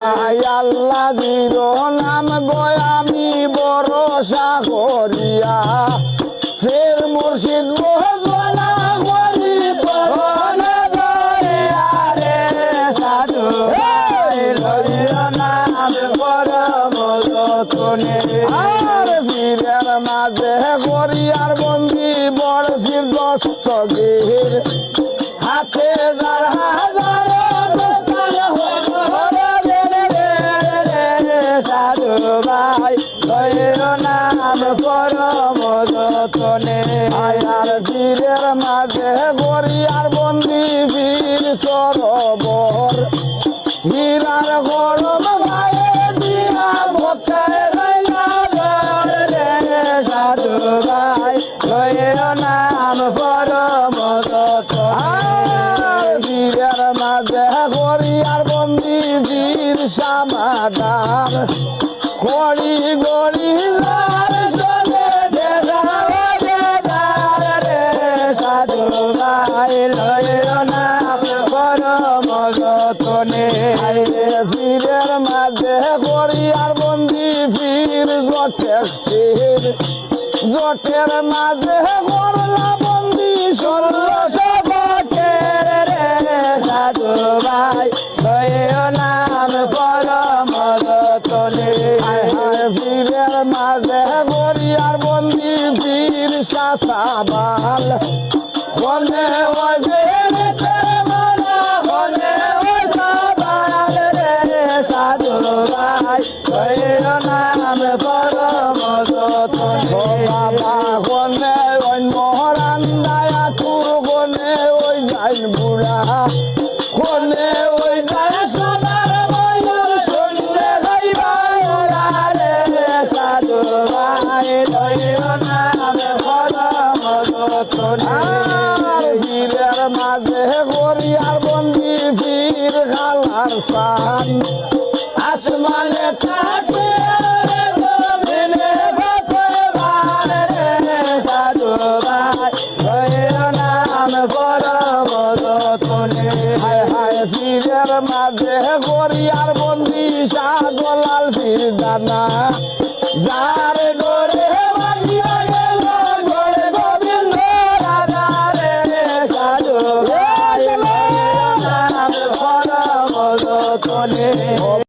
আল্লাহ দিল নাম গো আমি ভরসা করিয়া ফের মুর্শিদ ঘোষণা করি শরণে দয়া রে সাধু লইয়া নাম পরম যতনে আর ফিরের মাঝে করিয়ার বন্দি বড় ফির দস্তগীর হাতে যার হাজার সাধু ভাই লইল নাম পরম যতনে আয়ার বীরের মাঝে গড়িয়ার বন্দি বীর সরোবর হীরার গরম গায়ে দিয়া ভক্তের সাধু ভাই লইল নাম পরম যতনে বীরের মাঝে গড়িয়ার বন্দি বীর সমাধান গড়ি গড়ি সাধু ভাই লইল নাম পরম যতনে ফিরের মাঝে গড়িয়ার বন্দি ফির জটের মাঝে গড়লা বন্দি 1600 বটের সাধু ভাই লইল নাম পরম যতনে ফিরের মাঝে গড়িয়ার বন্দি ফির শাসাবাল বনে ওই সাধু ভাই লইল নাম পরম যতনে বাবা গনে ওই মহারান দায়া তুর গনে ওই যাইন বুড়া গনে ওই যায় সোনার ময়ূর শুনলে গাইবা রে সাধু ভাই লইল নাম পরম যতনে হীরের মাঝে গড়িয়ার বন্দি ফির গালার সান আসমানে থাকে সাধু ভাই লইল নাম পরম যতনে হায় হায় ফিরের মাঝে গড়িয়ার বন্দি শাহ গোলাল ফির দানা যার